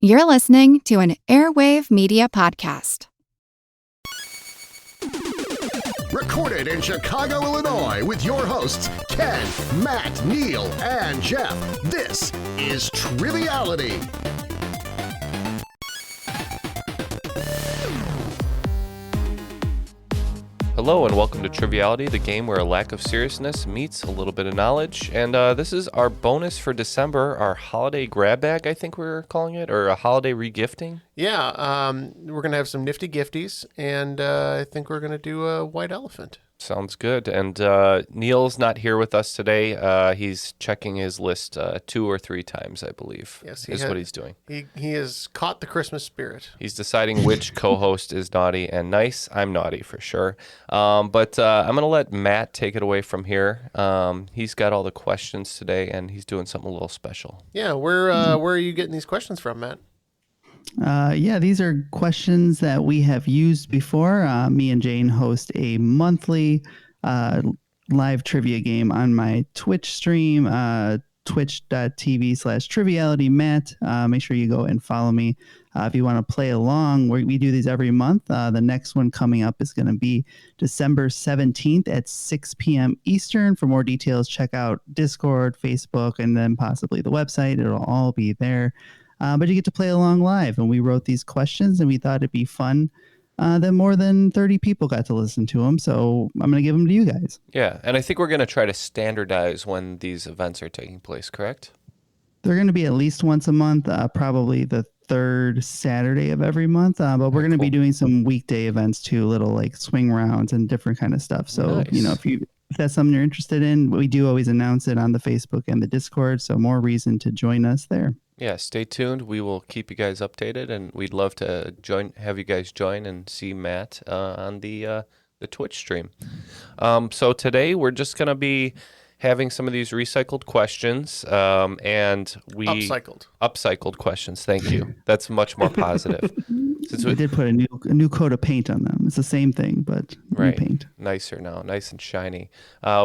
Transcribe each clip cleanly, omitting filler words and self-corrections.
You're listening to an Airwave Media podcast. Recorded in Chicago, Illinois, with your hosts, Ken, Matt, Neil, and Jeff. This is Triviality. Hello and welcome to Triviality, the game where a lack of seriousness meets a little bit of knowledge. And this is our bonus for December, our holiday grab bag, I think we're calling it, or a holiday regifting. Yeah, we're going to have some nifty gifties, and I think we're going to do a white elephant. Sounds good. And Neil's not here with us today. He's checking his list 2 or 3 times, I believe. Yes, is what he's doing. He has caught the Christmas spirit. He's deciding which co-host is naughty and nice. I'm naughty for sure. But I'm going to let Matt take it away from here. He's got all the questions today, and he's doing something a little special. Yeah, where are you getting these questions from, Matt? These are questions that we have used before. Me and Jane host a monthly live trivia game on my Twitch stream, twitch.tv/trivialitymatt. Make sure you go and follow me if you want to play along. We do these every month. The next one coming up is going to be December 17th at 6 p.m. Eastern. For more details, check out Discord, Facebook, and then possibly the website. It'll all be there. But you get to play along live, and we wrote these questions, and we thought it'd be fun that more than 30 people got to listen to them, so I'm going to give them to you guys. Yeah, and I think we're going to try to standardize when these events are taking place, correct? They're going to be at least once a month, probably the third Saturday of every month, but we're going to be doing some weekday events too, little like swing rounds and different kind of stuff. So, nice. If that's something you're interested in, we do always announce it on the Facebook and the Discord, so more reason to join us there. Yeah, stay tuned. We will keep you guys updated, and we'd love to have you guys join and see Matt on the Twitch stream. So today we're just going to be having some of these recycled questions, and upcycled questions. Thank you. That's much more positive. We did put a new coat of paint on them. It's the same thing, but new paint. Nicer now, nice and shiny.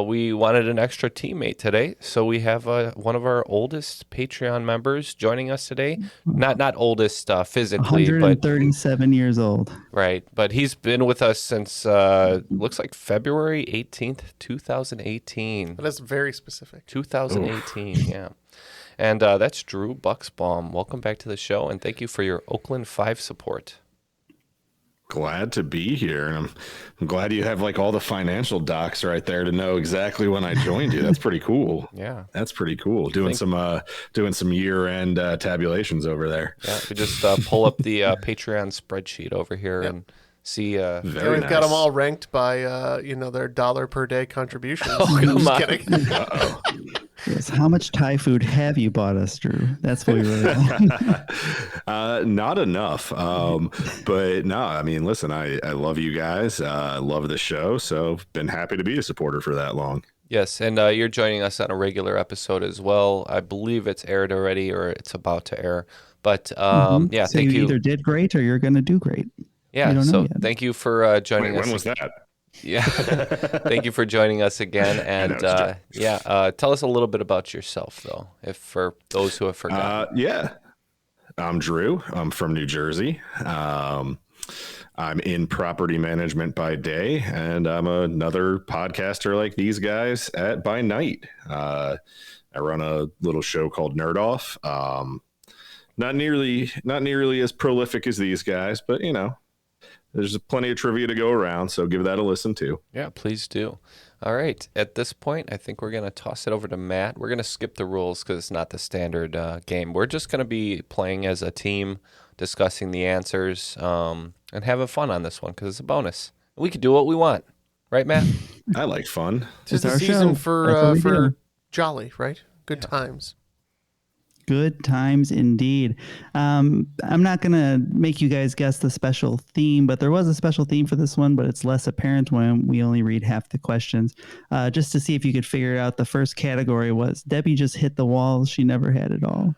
We wanted an extra teammate today, so we have one of our oldest Patreon members joining us today. Not oldest physically, 137 years old. Right, but he's been with us since looks like February 18th, 2018. That's very specific. 2018, yeah. And that's Drew Buxbaum. Welcome back to the show, and thank you for your Oakland 5 support. Glad to be here, and I'm glad you have like all the financial docs right there to know exactly when I joined you. That's pretty cool. Yeah, that's pretty cool. Doing some year-end tabulations over there. Yeah, we just pull up the Patreon spreadsheet over here and see. We've got them all ranked by their $1 per day contributions. Oh, come on. Kidding. Uh-oh. Yes. How much Thai food have you bought us, Drew? That's what we really want. Not enough. But no, I mean, listen, I love you guys. I love the show. So been happy to be a supporter for that long. Yes. And you're joining us on a regular episode as well. I believe it's aired already or it's about to air. But yeah, so thank you. You either did great or you're going to do great. Yeah. So thank you for joining us. When was that? Yeah. Thank you for joining us again. And tell us a little bit about yourself, though, if for those who have forgotten. Yeah. I'm Drew. I'm from New Jersey. I'm in property management by day, and I'm another podcaster like these guys by night. I run a little show called Nerd Off. Not nearly as prolific as these guys, but there's plenty of trivia to go around, so give that a listen too. Yeah, please do. All right. At this point, I think we're going to toss it over to Matt. We're going to skip the rules because it's not the standard game. We're just going to be playing as a team, discussing the answers, and having fun on this one because it's a bonus. We can do what we want. Right, Matt? I like fun. It's the season for jolly, right? Good times. Good times indeed. I'm not going to make you guys guess the special theme, but there was a special theme for this one, but it's less apparent when we only read half the questions. Just to see if you could figure it out, the first category was Debbie just hit the wall. She never had it all.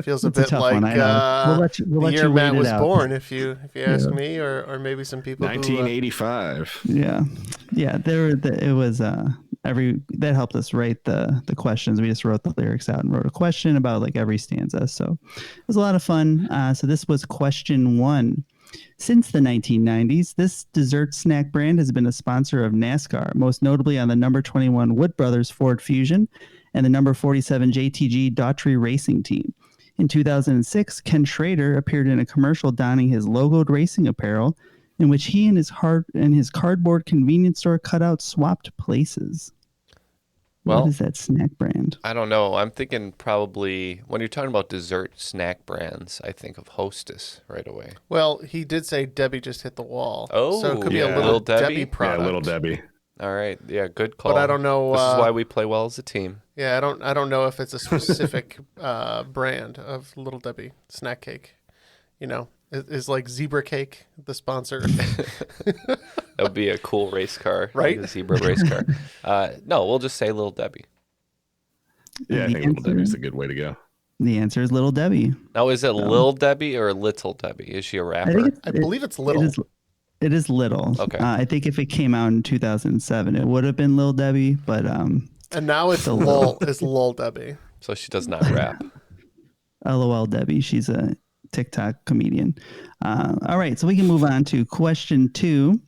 Feels a bit like we'll the year Matt was born, if you ask me, or maybe some people. 1985. Yeah. It was that helped us write the questions. We just wrote the lyrics out and wrote a question about like every stanza. So it was a lot of fun. So this was question 1. Since the 1990s, this dessert snack brand has been a sponsor of NASCAR, most notably on the number 21 Wood Brothers Ford Fusion and the number 47 JTG Daughtry Racing Team. In 2006, Ken Schrader appeared in a commercial donning his logoed racing apparel, in which he and his cardboard convenience store cutout swapped places. Well, what is that snack brand? I don't know. I'm thinking probably when you're talking about dessert snack brands, I think of Hostess right away. Well, he did say Debbie just hit the wall. Oh, so it could be yeah. a Little Debbie Debbie? product. Yeah, Little Debbie. All right. Yeah, good call. But I don't know. This is why we play well as a team. Yeah, I don't know if it's a specific brand of Little Debbie snack cake. You know, is like Zebra Cake the sponsor? That would be a cool race car, Right? Like a zebra race car. No, we'll just say Little Debbie. Yeah, I The think Little answer- Debbie's a good way to go. The answer is Little Debbie. Now, is it Lil Debbie or Little Debbie? Is she a rapper? I believe it's Little. It is Little. Okay. I think if it came out in 2007, it would have been Lil Debbie, but And now it's Still Lol. It's Lol Debbie. So she does not rap. LOL Debbie. She's a TikTok comedian. All right, so we can move on to question 2.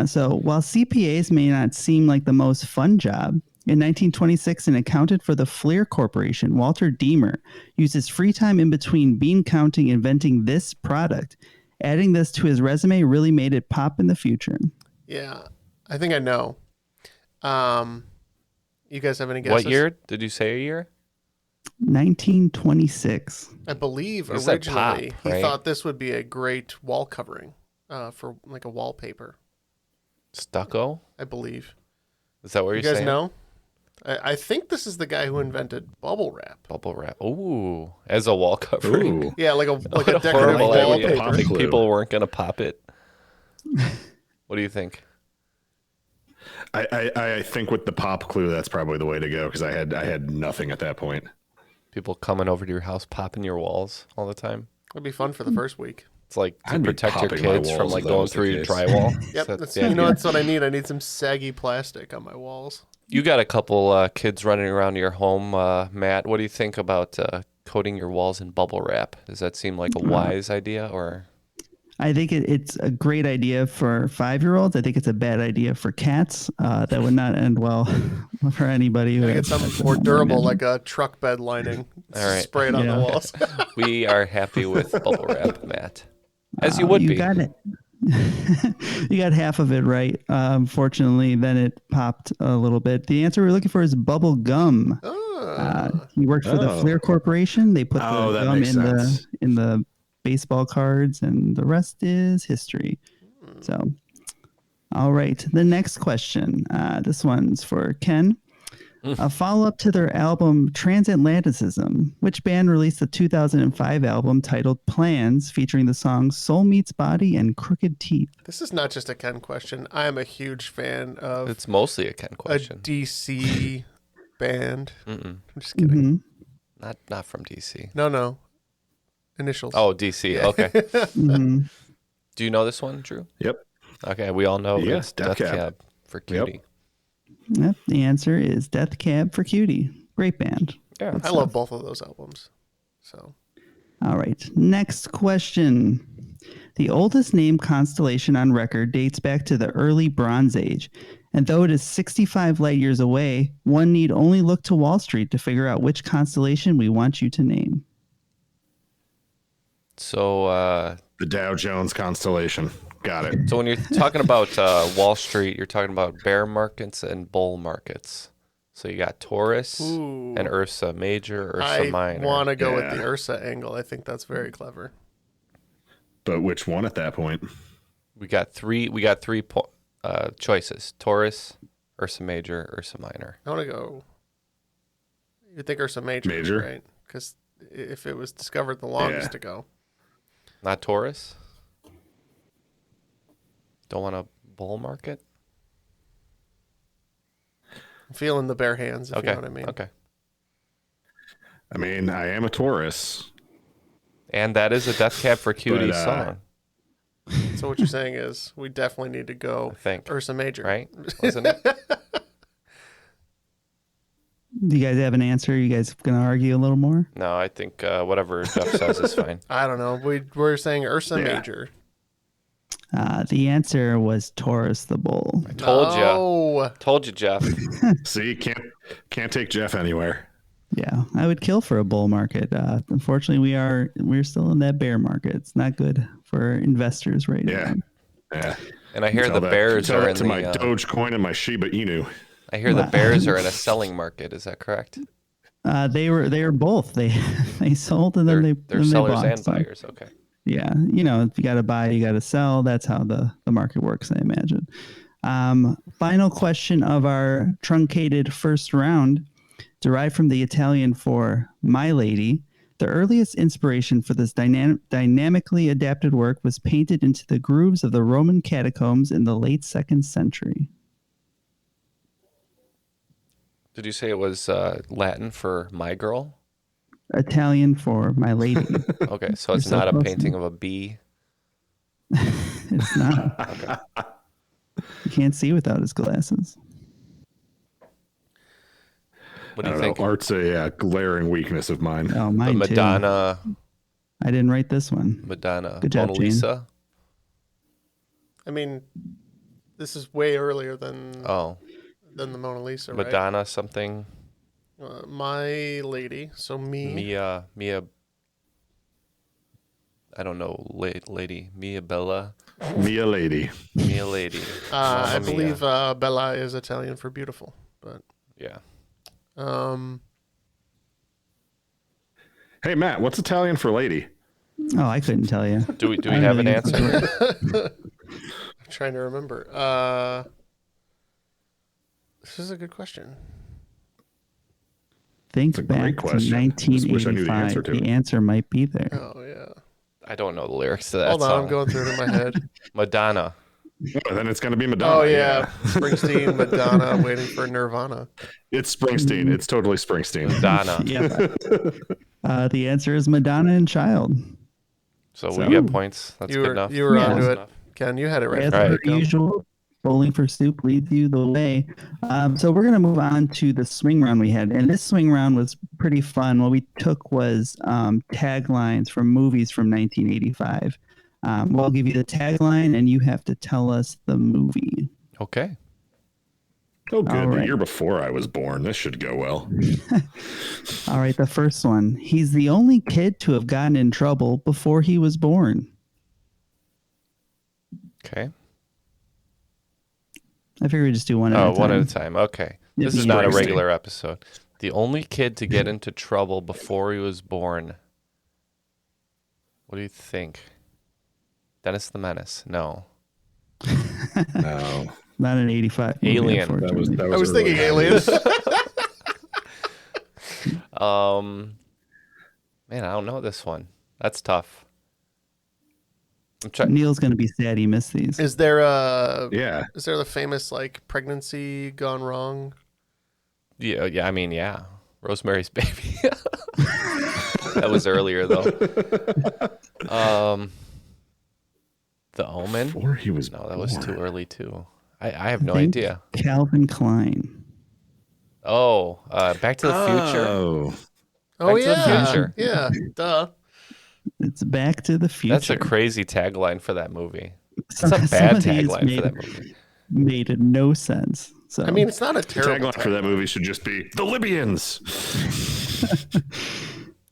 So while CPAs may not seem like the most fun job, in 1926, an accountant for the Fleer Corporation, Walter Deemer, used his free time in between bean counting inventing this product. Adding this to his resume really made it pop in the future. Yeah, I think I know. You guys have any guesses? What year? Did you say a year? 1926. I believe You said pop, originally right? he thought this would be a great wall covering for like a wallpaper. Stucco? I believe. Is that what You you're guys saying? know? I think this is the guy who invented bubble wrap. Bubble wrap. Ooh, as a wall covering. Ooh. Yeah, like a What a decorative horrible idea. wallpaper. Pop I think glue. people weren't going to pop it. What do you think? I think with the pop clue, that's probably the way to go because I had nothing at that point. People coming over to your house popping your walls all the time? It'd be fun for the first week. It's like to I'd be protect your popping my kids from walls like if that going was the through your case. drywall. Yep, That's you know idea. that's what I need. I need some saggy plastic on my walls. You got a couple kids running around your home, Matt. What do you think about coating your walls in bubble wrap? Does that seem like a wise idea, or? I think it's a great idea for 5-year-olds. I think it's a bad idea for cats. That would not end well for anybody. Who I get has something pets at more home, I durable, imagine. like a truck bed lining. All right. Spray it on Yeah. the walls. We are happy with bubble wrap, Matt. As you would you be. got it. You got half of it right. Unfortunately, then it popped a little bit. The answer we're looking for is bubble gum. He worked for the Oh. Fleer Corporation. They put Oh, the that gum makes sense. in the baseball cards, and the rest is history. So, all right. The next question. This one's for Ken. A follow-up to their album Transatlanticism, which band released the 2005 album titled Plans, featuring the songs Soul Meets Body and Crooked Teeth. This is not just a Ken question. I am a huge fan of It's mostly a Ken a question. DC band. Mm-mm. I'm just kidding. Not from DC. No. Initials. Oh, DC. Okay. Mhm. Do you know this one, Drew? Yep. Okay, we all know Yeah, it's Death Death Cab. Cab for Cutie. Yep, the answer is Death Cab for Cutie. Great band. Yeah. I love both of those albums. So All right. Next question. The oldest named constellation on record dates back to the early Bronze Age. And though it is 65 light years away, one need only look to Wall Street to figure out which constellation we want you to name. So, The Dow Jones constellation. Got it. so when you're talking about Wall Street, you're talking about bear markets and bull markets. So you got Taurus Ooh. and Ursa Major, Ursa I Minor. want to go with the Yeah. Ursa angle. I think that's very clever. But which one at that point? We got three choices: Taurus, Ursa Major, Ursa Minor. I want to go. You think Ursa Major? Major? Right? Because if it was discovered the longest Yeah. ago. Not Taurus. Don't want a bull market. I'm feeling the bare hands, if Okay. you know what I mean. Okay. I mean, I am a Taurus. And that is a Death Cab for Cutie But, song, So what you're saying is we definitely need to I go think. Ursa Major. Right? Wasn't it? Do you guys have an answer? You guys going to argue a little more? No, I think whatever Jeff says is fine. I don't know. We're saying Ursa Major. The answer was Taurus the bull. I told you. Oh. Told you, Jeff. See, can't take Jeff anywhere. Yeah, I would kill for a bull market. Unfortunately, we're still in that bear market. It's not good for investors right now. Yeah. And I hear the Bears are in my Dogecoin and my Shiba Inu. I hear the Bears are in a selling market. Is that correct? They were both. They sold and then they're then sellers they bought. and buyers. Okay. Yeah, if you got to buy, you got to sell. That's how the market works, I imagine. Final question of our truncated first round, derived from the Italian for My Lady. The earliest inspiration for this dynamically adapted work was painted into the grooves of the Roman catacombs in the late 2nd century. Did you say it was Latin for my girl? Italian for My Lady. Okay, so it's not a painting of a bee. It's not. Okay. You can't see without his glasses. What do you think? Art's a glaring weakness of mine. Oh, The mine Madonna, too. I didn't write this one. Madonna, Good job, Mona Jane. Lisa. I mean, this is way earlier than Oh, the Mona Lisa, right? Madonna something. My Lady. So Mia. I don't know, lady. Mia Bella. Mia Lady. Mia Lady. I Mamma believe Mia. Bella is Italian for beautiful, but Yeah. Hey, Matt, what's Italian for lady? Oh, I couldn't tell you. Do we have an answer? I'm trying to remember. This is a good question. Think It's a back great to question. Just wish I knew the 1985. answer to it. The answer might be there. Oh yeah. I don't know the lyrics to that Hold on, song. I'm going through it in my head. Madonna. Well, then it's going to be Madonna. Oh yeah, Springsteen, Madonna, waiting for Nirvana. It's Springsteen. It's totally Springsteen. Madonna. Yeah. The answer is Madonna and Child. So we get points. That's You good were enough. you were Yeah. onto Close it, enough. Ken. You had it right. As from the per get-go. usual, bowling for soup leads you the way. So we're going to move on to the swing round we had. And this swing round was pretty fun. What we took was taglines from movies from 1985. We'll give you the tagline, and you have to tell us the movie. Okay. Oh, good. All The right. year before I was born. This should go well. All right, the first one. He's the only kid to have gotten in trouble before he was born. Okay. I figured we'd just do one at a time. One at a time. Okay. Yeah, This is not a Springsteen. regular episode. The only kid to get into trouble before he was born. What do you think? Dennis the Menace? No. No. Not an 85 movie, Alien. unfortunately. That I was early. thinking Aliens. Man, I don't know this one. That's tough. I'm trying. Neil's going to be sad he missed these. Is there Yeah. Is there the famous like pregnancy gone wrong? Yeah. I mean, yeah. Rosemary's Baby. That was earlier though. The Omen. Before he was No, that was too born. early too. I have no Think idea. Calvin Klein. Oh, Back to the Future. Oh. Oh Back to the yeah, Future. yeah, duh. It's Back to the Future. That's a crazy tagline for that movie. It's Some- a some bad of these tagline for that movie. made no sense. So I mean, it's not a The terrible tagline for that movie should just be The Libyans.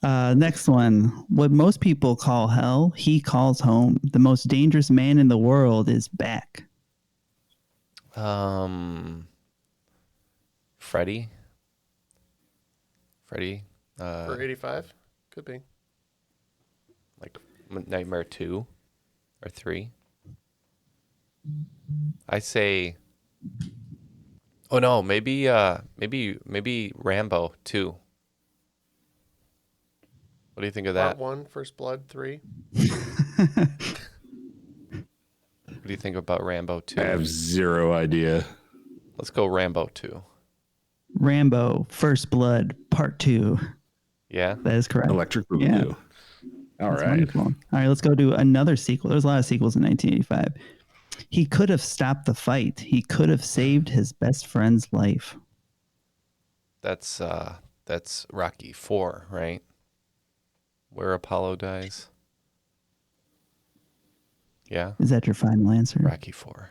next one. What most people call hell, he calls home. The most dangerous man in the world is back. Freddy. for 85. Could be. Like Nightmare 2 or 3. I say. Oh no, maybe Rambo 2. What do you think of Part that? 1, First Blood 3. What do you think about Rambo 2? I have zero idea. Let's go Rambo 2. Rambo, First Blood, Part 2. Yeah. That is correct. Electric Yeah. Boogaloo. All That's right. wonderful. All right, let's go to another sequel. There's a lot of sequels in 1985. He could have stopped the fight. He could have saved his best friend's life. That's Rocky 4, right? Where Apollo dies. Yeah, Is that your final answer? Rocky 4.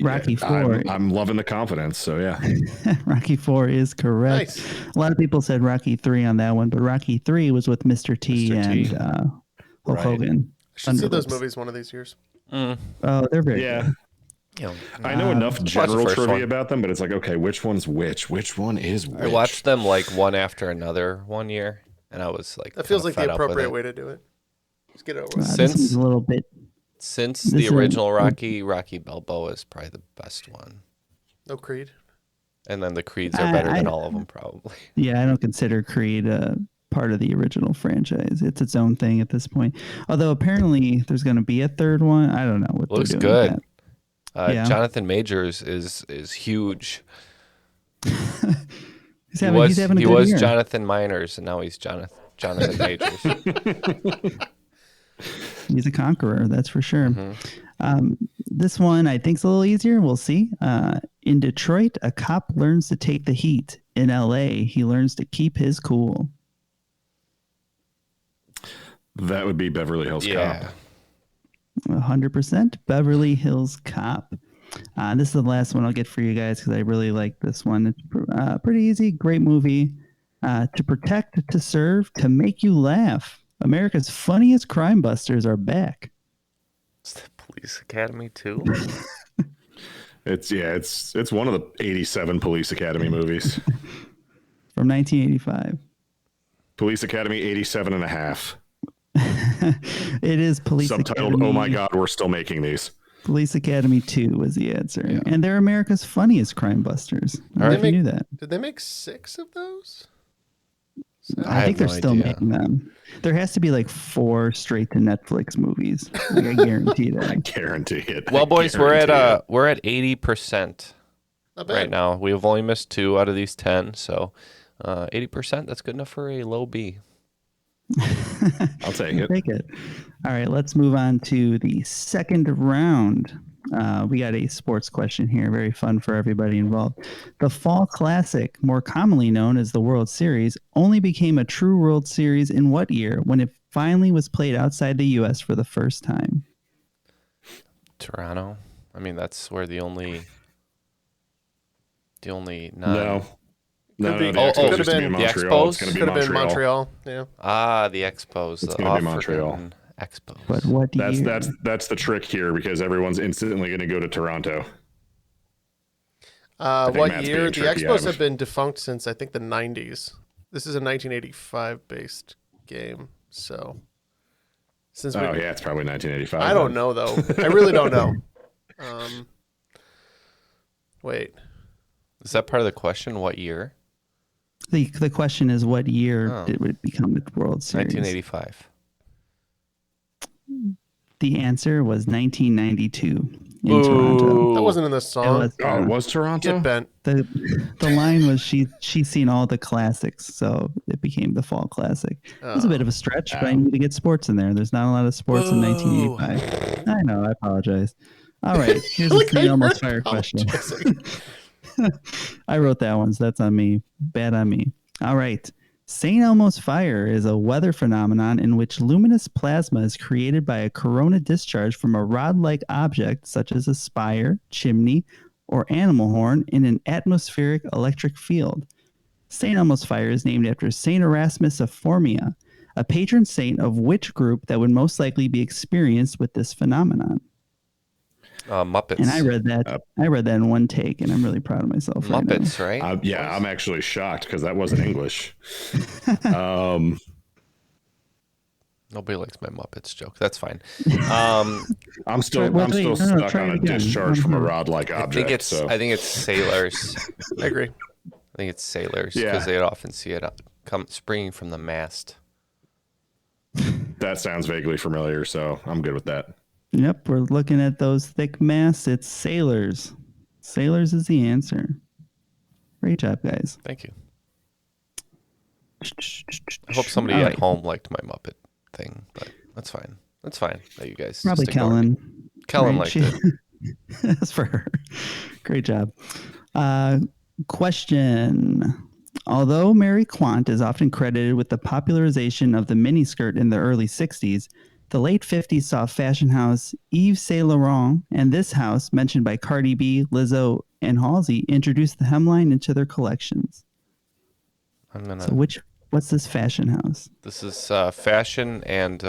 Rocky Yeah, 4. I'm loving the confidence. So yeah. Rocky 4 is correct. Nice. A lot of people said Rocky 3 on that one, but Rocky 3 was with Mr. T Mr. T. and Hulk Right. Hogan. I should see those Thunderlips. movies one of these years. Oh, they're very Yeah. good. You know, I know enough watch the general first trivia one. about them, but it's like, okay, which one's which? Which one is which? I watched them like one after another one year, and I was like, That feels kinda like the fed up with appropriate it. way to do it. Just get it over with. This Since- one's a little bit. Since This the is- original Rocky Balboa is probably the best one. No Creed. And then the Creeds are better than all of them, probably. Yeah, I don't consider Creed part of the original franchise. It's its own thing at this point. Although apparently there's going to be a third one. I don't know what Looks they're doing good. with that. Yeah. Jonathan Majors is huge. He's having a He good was year. Jonathan Miners, and now he's Jonathan Majors. He's a conqueror, that's for sure. Mm-hmm. This one I think is a little easier. We'll see. In Detroit, a cop learns to take the heat. In LA, he learns to keep his cool. That would be Beverly Hills Yeah. Cop. 100% Beverly Hills Cop. This is the last one I'll get for you guys because I really like this one. It's pretty easy. Great movie. To protect, to serve, to make you laugh. America's funniest crime busters are back. It's the Police Academy too. It's one of the 87 Police Academy movies. From 1985. Police Academy 87 and a half. It is Police Subtitled, Academy. "Oh my God, we're still making these." Police Academy 2 was the answer. And they're America's funniest crime busters. I don't know if you knew that. Did they make 6 of those? I think have they're no still idea. making them. There has to be like 4 straight to Netflix movies. Like, I guarantee that. Guarantee it. Well, boys, we're Guarantee it. at 80% Not bad. right now. We have only missed 2 out of these 10, so 80%. That's good enough for a low B. I'll take it. Take it. All right, let's move on to the second round. We got a sports question here. Very fun for everybody involved. The Fall Classic, more commonly known as the World Series, only became a true World Series in what year when it finally was played outside the U.S. for the first time? Toronto. I mean, that's where the only non. No. No, be- the Oh, Expos could used to be in have been the Montreal. It's Expos? going to be Could have been Montreal. Montreal. Yeah. The Expos. It's the gonna be off-forgotten Montreal. Expos. But what year? That's the trick here because everyone's instantly going to go to Toronto. think What Matt's year? being The tricky. Expos have been defunct since I think the 90s. This is a 1985 based game. So since Oh yeah, it's probably 1985. I don't know though. I really don't know. Wait. Is that part of the question? What year? The question is what year Oh. did it become the World Series? 1985. The answer was 1992 in Boo. Toronto. That wasn't in the It song. was, Oh, it was Toronto. Get bent. the line was she's seen all the classics, so it became the Fall Classic. It was a bit of a stretch, but I need to get sports in there. There's not a lot of sports in 1985. I know. I apologize. All right, here's a Like, St. I Elmo's heard Fire question. apologizing. I wrote that one, so that's on me. Bad on me. All right. St. Elmo's Fire is a weather phenomenon in which luminous plasma is created by a corona discharge from a rod-like object such as a spire, chimney, or animal horn in an atmospheric electric field. St. Elmo's Fire is named after St. Erasmus of Formia, a patron saint of which group that would most likely be experienced with this phenomenon. Muppets. And I read that in one take, and I'm really proud of myself. right now. Muppets, right? I'm actually shocked because that wasn't English. Nobody likes my Muppets joke. That's fine. I'm still Try stuck it on a again. discharge from a rod-like I object. think it's sailors. I agree. I think it's sailors Yeah. because they'd often see it come springing from the mast. That sounds vaguely familiar, so I'm good with that. Yep, we're looking at those thick masts. It's sailors. Sailors is the answer. Great job, guys. Thank you. I hope somebody All at right. home liked my Muppet thing, but that's fine. That's fine that you guys Probably just ignored me. Kellen. Kellen Right? liked it. That's for her. Great job. Question. Although Mary Quant is often credited with the popularization of the miniskirt in the early 60s, the late 50s saw fashion house Yves Saint Laurent and this house, mentioned by Cardi B, Lizzo, and Halsey, introduced the hemline into their collections. What's this fashion house? This is fashion and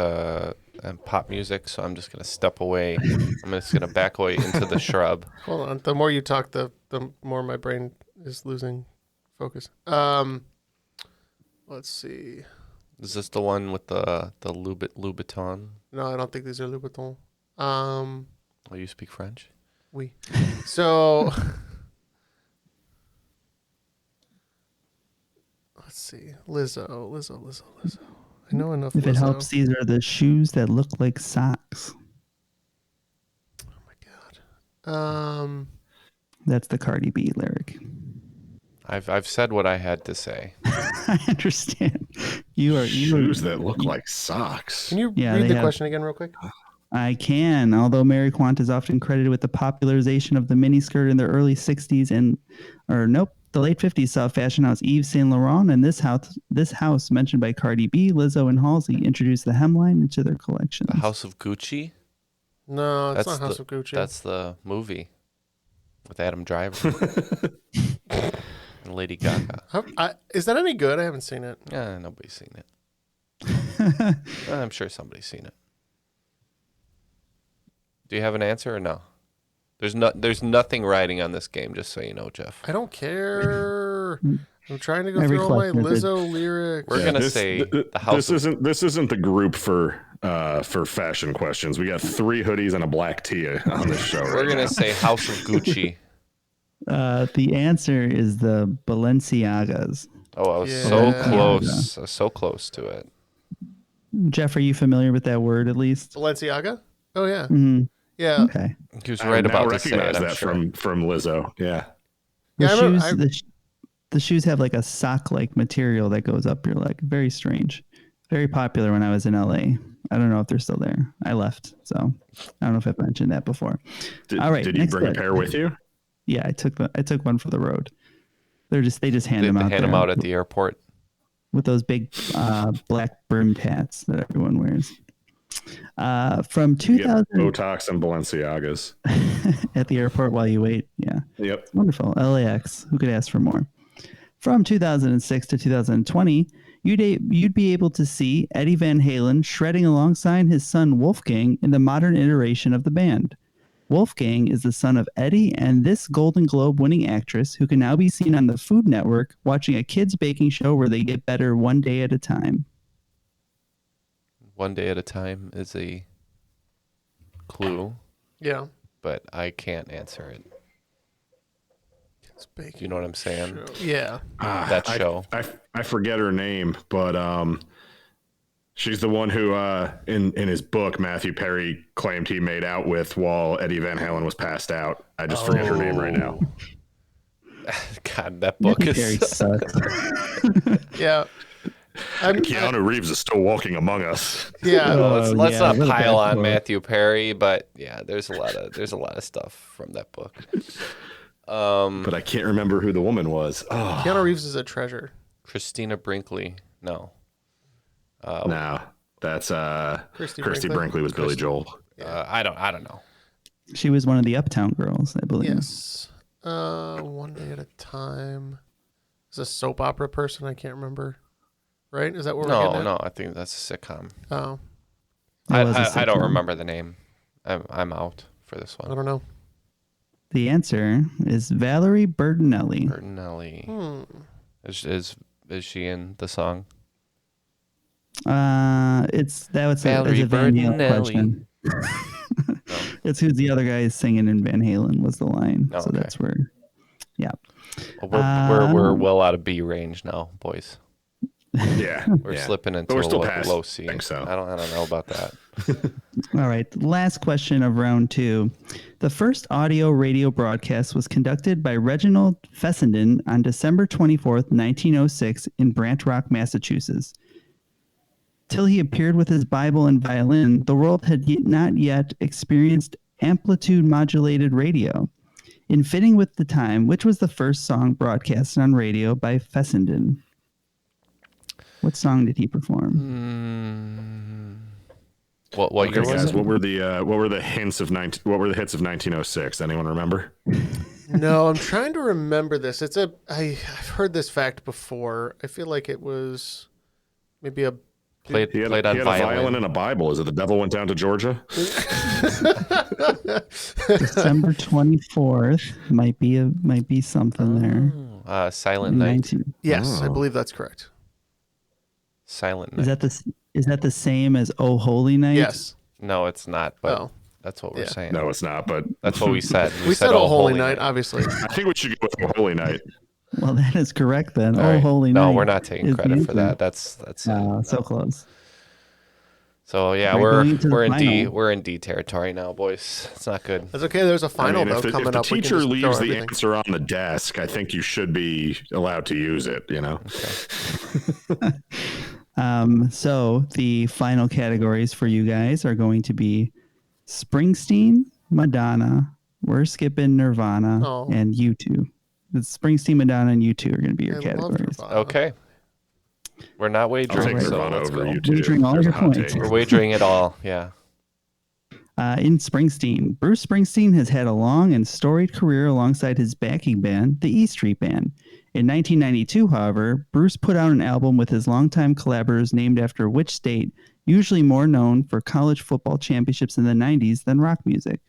pop music, so I'm just going to step away. I'm just going to back away into the shrub. Hold on. The more you talk, the more my brain is losing focus. Let's see. Is this the one with the Louboutin? No, I don't think these are Louboutin. Oh, you speak French? Oui. So, let's see. Lizzo. I know enough. If it Lizzo. helps, these are the shoes that look like socks. Oh my god. That's the Cardi B lyric. I've said what I had to say. I understand. Shoes that look like socks. Can you read the question again real quick? I can. Although Mary Quant is often credited with the popularization of the miniskirt in the early 60s the late 50s saw fashion house Yves Saint Laurent and this house mentioned by Cardi B, Lizzo, and Halsey introduced the hemline into their collections. The House of Gucci? No, it's not House of Gucci. That's the movie with Adam Driver and Lady Gaga. Is that any good? I haven't seen it. Yeah, nobody's seen it. I'm sure somebody's seen it. Do you have an answer or no? There's nothing riding on this game, just so you know, Jeff. I don't care. I'm trying to go through all my Lizzo lyrics. We're gonna say the house. This isn't the group for fashion questions. We got 3 hoodies and a black tee on this show. We're gonna say House of Gucci. The answer is the Balenciagas. Oh, I was so close. So close to it. Jeff, are you familiar with that word at least? Balenciaga? Oh yeah. Mm-hmm. Yeah. Okay. He was right about to say it. That from Lizzo. Yeah. The shoes have like a sock-like material that goes up your leg. Very strange. Very popular when I was in LA. I don't know if they're still there. I left, so I don't know if I've mentioned that before. All right. Did you bring a pair with you? Yeah, I took one for the road. They just hand them out. Hand them out at the airport with those big black brimmed hats that everyone wears. From 2000 Botox and Balenciagas at the airport while you wait. Yeah. Yep. It's wonderful. LAX. Who could ask for more? From 2006 to 2020, you'd be able to see Eddie Van Halen shredding alongside his son Wolfgang in the modern iteration of the band. Wolfgang is the son of Eddie and this Golden Globe winning actress who can now be seen on the Food Network watching a kids baking show where they get better one day at a time. One day at a time is a clue. Yeah. But I can't answer it. You know what I'm saying? Yeah. That show. I forget her name, but she's the one who in his book Matthew Perry claimed he made out with while Eddie Van Halen was passed out. I just forget her name right now. God, that book is sucks. Yeah. Keanu Reeves is still walking among us. Yeah, let's not pile on Matthew Perry, but yeah, there's a lot of stuff from that book. But I can't remember who the woman was. Oh. Keanu Reeves is a treasure. Christina Brinkley. No. No, that's Christy Brinkley was Billy Joel. Yeah. I don't know. She was one of the Uptown Girls, I believe. Yes. One day at a time. Is a soap opera person? I can't remember. Right? Is that what we're getting at? No, I think that's a sitcom. Oh. I don't remember the name. I'm out for this one. I don't know. The answer is Valerie Bertinelli. Is she in the song? It's a Van Halen question. It's who's the other guy singing in Van Halen was the line. So that's where. Yeah. Well, we're well out of B range now, boys. Yeah, we're slipping into a low C. So. I don't know about that. All right, last question of round 2. The first audio radio broadcast was conducted by Reginald Fessenden on December 24th, 1906 in Brant Rock, Massachusetts. Till he appeared with his Bible and violin, the world had not yet experienced amplitude modulated radio. In Fitting with the Time, which was the first song broadcast on radio by Fessenden? What song did he perform? What year was guys, it? what were the hits of 1906? Anyone remember? No, I'm trying to remember this. I've heard this fact before. I feel like it was maybe a Played He had on a violin. violin and a Bible. Is it The Devil Went Down to Georgia? December 24th might be something there. Silent Night. 19 Yes, I believe that's correct. Silent Is Night. that the same as Oh Holy Night? Yes. No, it's not. But Oh. that's what we're Yeah. saying. No, it's not. But That's what we said. We said Oh Holy Night, obviously. I think we should go with The Holy Night. Well, that is correct then. All Oh right. Holy Night. No, we're not taking is the credit for answer. that. That's So close. So yeah, All right, going into the we're in D final. we're in D territory now, boys. It's not good. That's okay. There's a final, I mean, though, if coming the up. We can teacher just throw leaves the everything. answer on the desk, I think you should be allowed to use it. You know. So the final categories for you guys are going to be Springsteen, Madonna, We're Skipping Nirvana, Oh. and U2. It's Springsteen, Madonna, and U2 are going to be your I love categories. Nirvana. Okay. We're not I'll wagering, take so Nirvana let's over go. you two. Wagering all There's your a hot points. take. We're wagering it all. Yeah. In Springsteen, Bruce Springsteen has had a long and storied career alongside his backing band, the E Street Band. In 1992, however, Bruce put out an album with his longtime collaborators named after which state, usually more known for college football championships in the 90s than rock music?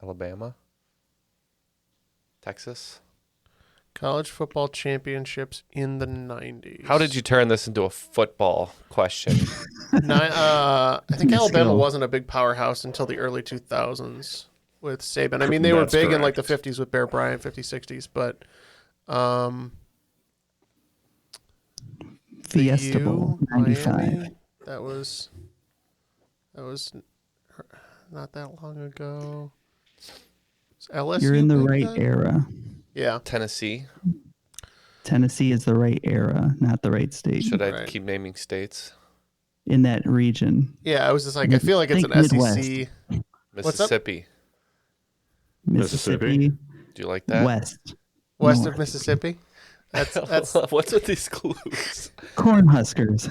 Alabama. Texas. College football championships in the 90s. How did you turn this into a football question? I think Good Alabama skill. wasn't a big powerhouse until the early 2000s with Saban. I mean, they were That's big in like the correct. 50s with Bear Bryant, 50s, 60s, but Fiesta U, Bowl, 95. Miami, that was not that long ago. Was LSU You're in the big right then? era. Yeah. Tennessee. Tennessee is the right era, not the right state. Should I Right. keep naming states? In that region. Yeah, I was just like, I feel like it's Think an Midwest. SEC. What's up? Mississippi. Mississippi, Do you like that? West. West North. of Mississippi. That's What's with these clues? Cornhuskers.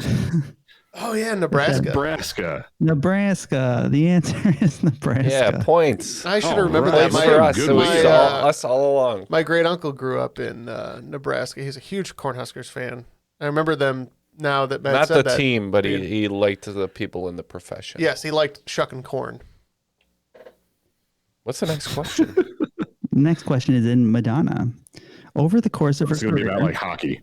oh yeah, Nebraska. Nebraska. Nebraska. The answer is Nebraska. Yeah, points. I should Oh, have remembered right. that. Points for us. good It was week. us all along. My great uncle grew up in Nebraska. He's a huge Cornhuskers fan. I remember them now that Matt Not said the that. team, but he liked the people in the profession. Yes, he liked shucking corn. What's the next question? Next question is in Madonna. Over the course of her It's going to be career, about like hockey.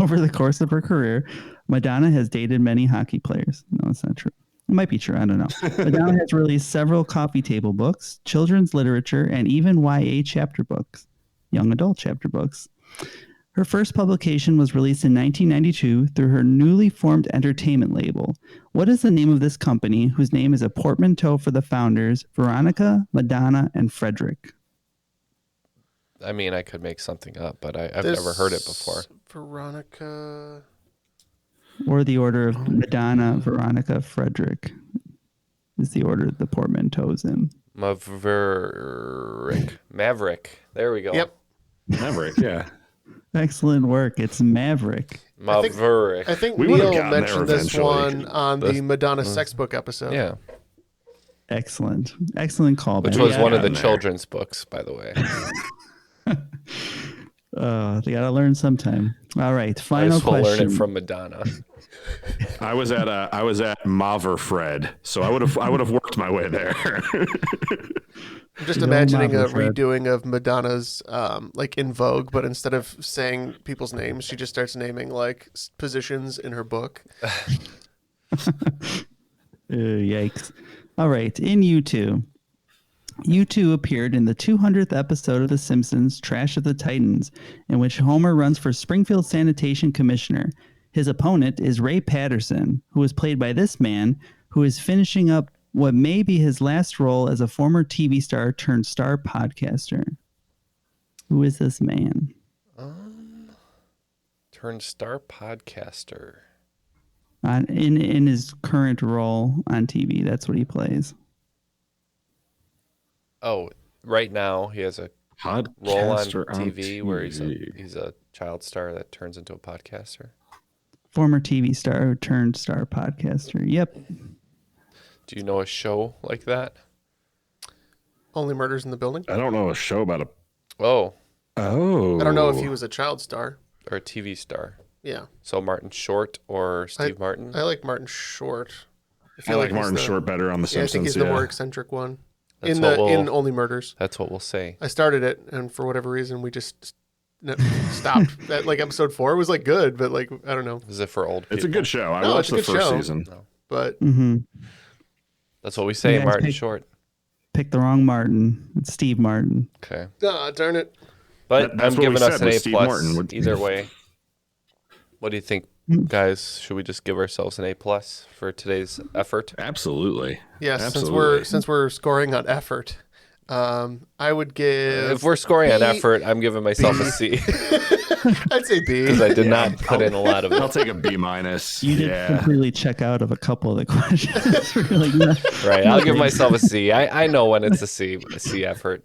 over the course of her career, Madonna has dated many hockey players. No, that's not true. It might be true. I don't know. Madonna has released several coffee table books, children's literature, and even YA chapter books, young adult chapter books. Her first publication was released in 1992 through her newly formed entertainment label. What is the name of this company, whose name is a portmanteau for the founders, Veronica, Madonna, and Frederick? I mean, I could make something up, but I've never heard it before. Veronica. Or the order of Madonna, Veronica, Frederick is the order the portmanteau's in. Maverick. There we go. Yep. Maverick, yeah. Excellent work. It's Maverick. Maverick. I think We would've Neil gotten there mentioned this eventually. one on the Madonna sex book episode. Yeah. Excellent. Excellent call. Which Ben. was one of the gotten there. children's books, by the way. They got to learn sometime. All right. I Final just will learn question. it from Madonna. I was at Maverfred, so I would have worked my way there. I'm just Go imagining a Marvel, Fred. redoing of Madonna's like In Vogue, but instead of saying people's names, she just starts naming like positions in her book. Yikes. All right. In U2. U2 appeared in the 200th episode of The Simpsons, Trash of the Titans, in which Homer runs for Springfield Sanitation Commissioner. His opponent is Ray Patterson, who was played by this man, who is finishing up what may be his last role as a former TV star turned star podcaster. Who is this man? Turned star podcaster. In his current role on TV, that's what he plays. Oh, right now he has a role on TV where he's a child star that turns into a podcaster. Former TV star turned star podcaster. Yep. Do you know a show like that? Only Murders in the Building? I don't know a show about a. Oh. I don't know if he was a child star. Or a TV star. Yeah. So Martin Short or Steve Martin? I like Martin Short. I like Martin Short better on The Simpsons. I think he's the more eccentric one. That's in Only Murders. That's what we'll say. I started it, and for whatever reason, we just stopped. That like episode 4 was like good, but like I don't know. Is it for old people? It's a good show. I watched the first season. No. But that's what we say, Martin Short. Picked the wrong Martin. It's Steve Martin. Okay. Darn it. But That's I'm giving us an A+. Martin. Either way. What do you think, guys? Should we just give ourselves an A+ for today's effort? Absolutely. Yes, Absolutely. since we're scoring on effort, I would give. If we're scoring on effort, I'm giving myself a C. I'd say B. Because I did not put in a lot of it. I'll take a B-. You did completely check out of a couple of the questions. Right. I'll give myself a C. I know when it's a C effort.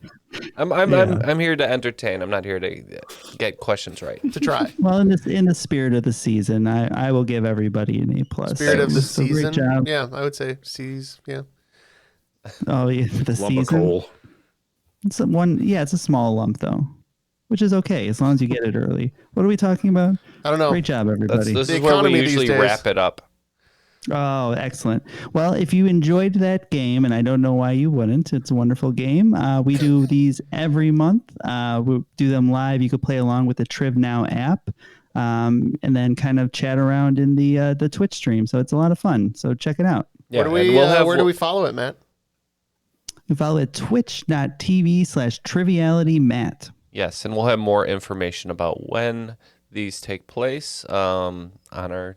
I'm here to entertain. I'm not here to get questions right. To try. Well, in the spirit of the season, I will give everybody an A+. Spirit of the So season. great job. Yeah, I would say C's. Yeah. Oh, yeah, the Lump of season. coal. It's a small lump though, which is okay as long as you get it early. What are we talking about? I don't know. Great job, everybody. This is where we usually wrap it up. Oh, excellent. Well, if you enjoyed that game, and I don't know why you wouldn't, it's a wonderful game. We do these every month. We do them live. You could play along with the Triv Now app, and then kind of chat around in the Twitch stream. So it's a lot of fun. So check it out. Yeah, where do we follow it, Matt? You follow it twitch.tv/trivialitymatt. Yes, and we'll have more information about when these take place on our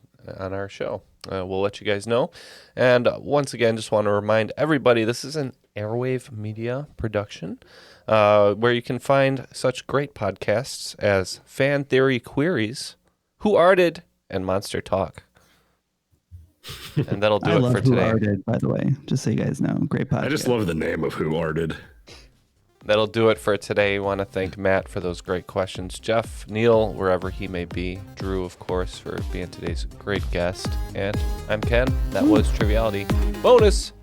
show. We'll let you guys know. And once again, just want to remind everybody, this is an Airwave Media production where you can find such great podcasts as Fan Theory Queries, Who Arted, and Monster Talk. And that'll do it for today. Who Arted, by the way, just so you guys know. Great podcast. I just love the name of Who Arted. That'll do it for today. Want to thank Matt for those great questions. Jeff, Neil, wherever he may be. Drew, of course, for being today's great guest. And I'm Ken. That was Triviality. Bonus